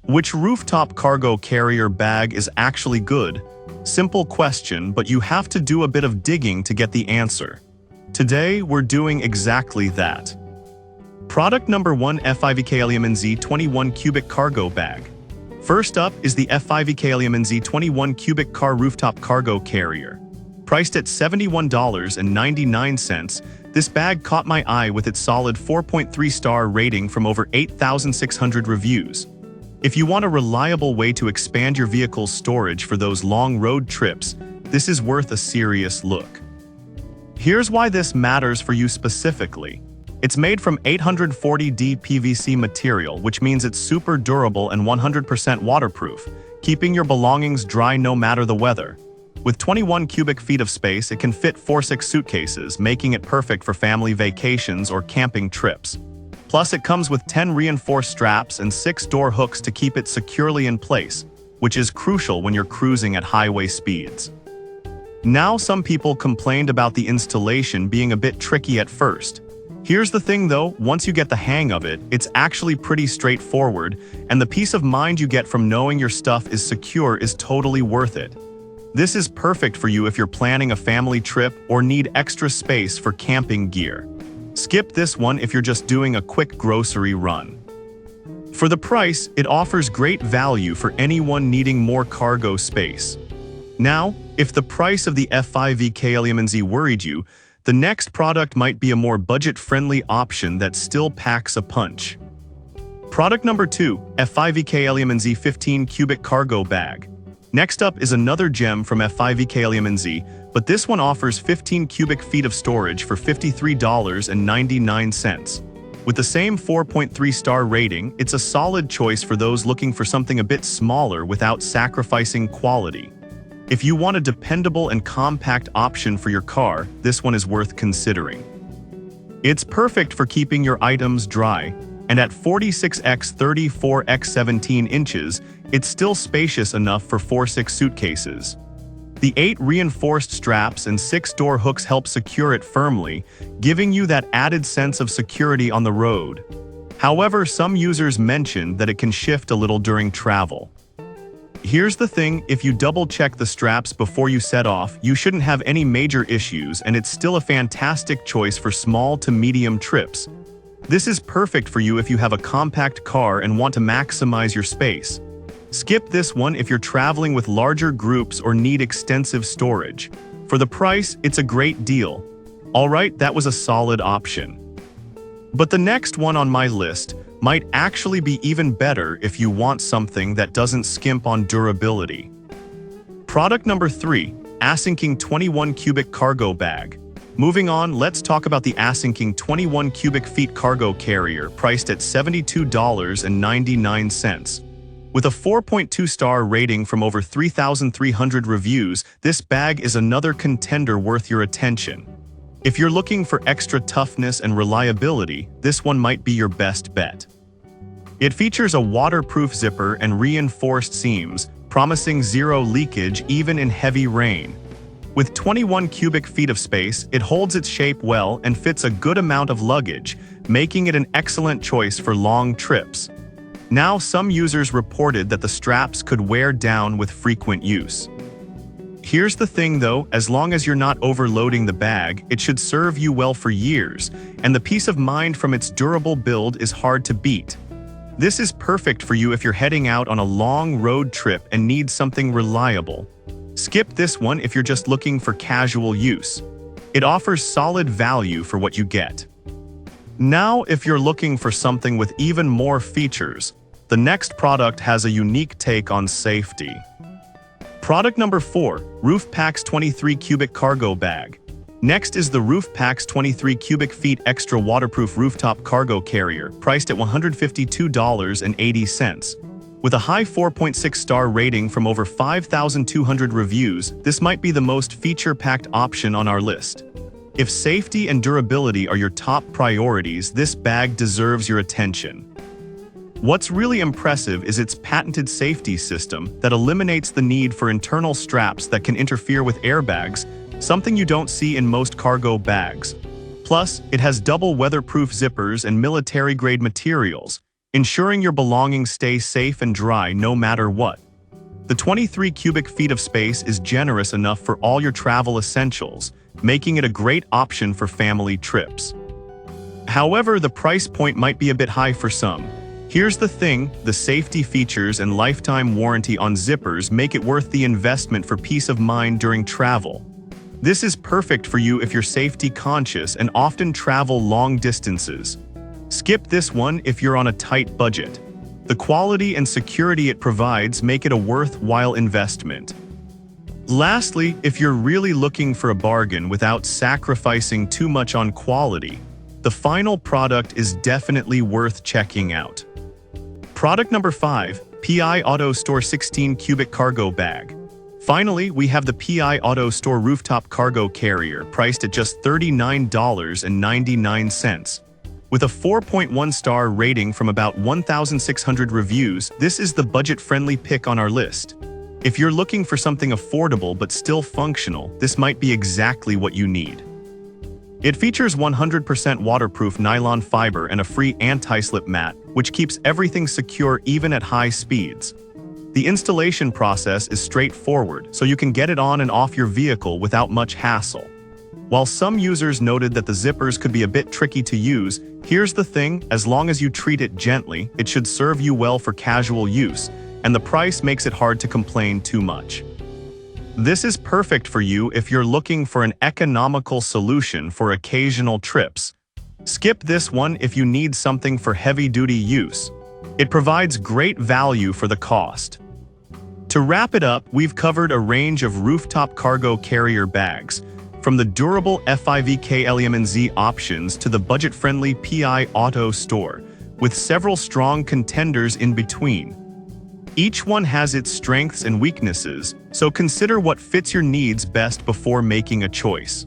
Which rooftop cargo carrier bag is actually good? Simple question, but you have to do a bit of digging to get the answer. Today, we're doing exactly that. Product number 1, F5EKLMNZ 21 Cubic Cargo Bag. First up is the F5EKLMNZ 21 Cubic Car Rooftop Cargo Carrier. Priced at $71.99, this bag caught my eye with its solid 4.3-star rating from over 8,600 reviews. If you want a reliable way to expand your vehicle's storage for those long road trips, this is worth a serious look. Here's why this matters for you specifically. It's made from 840D PVC material, which means it's super durable and 100% waterproof, keeping your belongings dry no matter the weather. With 21 cubic feet of space, it can fit 4-6 suitcases, making it perfect for family vacations or camping trips. Plus, it comes with 10 reinforced straps and 6 door hooks to keep it securely in place, which is crucial when you're cruising at highway speeds. Now, some people complained about the installation being a bit tricky at first. Here's the thing though, once you get the hang of it, it's actually pretty straightforward, and the peace of mind you get from knowing your stuff is secure is totally worth it. This is perfect for you if you're planning a family trip or need extra space for camping gear. Skip this one if you're just doing a quick grocery run. For the price, it offers great value for anyone needing more cargo space. Now, if the price of the F5EKLMNZ worried you, the next product might be a more budget-friendly option that still packs a punch. Product number 2, F5EKLMNZ 15 Cubic Cargo Bag. Next up is another gem from F5EKLMNZ, but this one offers 15 cubic feet of storage for $53.99. With the same 4.3-star rating, it's a solid choice for those looking for something a bit smaller without sacrificing quality. If you want a dependable and compact option for your car, this one is worth considering. It's perfect for keeping your items dry, and at 46x 34x 17 inches, it's still spacious enough for 4-6 suitcases. The 8 reinforced straps and 6 door hooks help secure it firmly, giving you that added sense of security on the road. However, some users mentioned that it can shift a little during travel. Here's the thing, if you double-check the straps before you set off, you shouldn't have any major issues, and it's still a fantastic choice for small to medium trips. This is perfect for you if you have a compact car and want to maximize your space. Skip this one if you're traveling with larger groups or need extensive storage. For the price, it's a great deal. Alright, that was a solid option. But the next one on my list might actually be even better if you want something that doesn't skimp on durability. Product number 3, Asinking 21 Cubic Cargo Bag. Moving on, let's talk about the Asinking 21 Cubic Feet Cargo Carrier, priced at $72.99. With a 4.2-star rating from over 3,300 reviews, this bag is another contender worth your attention. If you're looking for extra toughness and reliability, this one might be your best bet. It features a waterproof zipper and reinforced seams, promising zero leakage even in heavy rain. With 21 cubic feet of space, it holds its shape well and fits a good amount of luggage, making it an excellent choice for long trips. Now, some users reported that the straps could wear down with frequent use. Here's the thing though, as long as you're not overloading the bag, it should serve you well for years, and the peace of mind from its durable build is hard to beat. This is perfect for you if you're heading out on a long road trip and need something reliable. Skip this one if you're just looking for casual use. It offers solid value for what you get. Now, if you're looking for something with even more features, the next product has a unique take on safety. Product number 4, Rooftop's 23 Cubic Cargo Bag. Next is the Rooftop's 23 cubic feet extra waterproof rooftop cargo carrier, priced at $152.80. With a high 4.6-star rating from over 5,200 reviews, this might be the most feature-packed option on our list. If safety and durability are your top priorities, this bag deserves your attention. What's really impressive is its patented safety system that eliminates the need for internal straps that can interfere with airbags, something you don't see in most cargo bags. Plus, it has double weatherproof zippers and military-grade materials, ensuring your belongings stay safe and dry no matter what. The 23 cubic feet of space is generous enough for all your travel essentials, making it a great option for family trips. However, the price point might be a bit high for some. Here's the thing, the safety features and lifetime warranty on zippers make it worth the investment for peace of mind during travel. This is perfect for you if you're safety conscious and often travel long distances. Skip this one if you're on a tight budget. The quality and security it provides make it a worthwhile investment. Lastly, if you're really looking for a bargain without sacrificing too much on quality, the final product is definitely worth checking out. Product number 5, PI Auto Store 16 Cubic Cargo Bag. Finally, we have the PI Auto Store Rooftop Cargo Carrier, priced at just $39.99. With a 4.1-star rating from about 1,600 reviews, this is the budget-friendly pick on our list. If you're looking for something affordable but still functional, this might be exactly what you need. It features 100% waterproof nylon fiber and a free anti-slip mat, which keeps everything secure even at high speeds. The installation process is straightforward, so you can get it on and off your vehicle without much hassle. While some users noted that the zippers could be a bit tricky to use, here's the thing, as long as you treat it gently, it should serve you well for casual use, and the price makes it hard to complain too much. This is perfect for you if you're looking for an economical solution for occasional trips. Skip this one if you need something for heavy-duty use. It provides great value for the cost. To wrap it up, we've covered a range of rooftop cargo carrier bags, from the durable FIVK LMNZ options to the budget-friendly PI Auto Store, with several strong contenders in between. Each one has its strengths and weaknesses, so consider what fits your needs best before making a choice.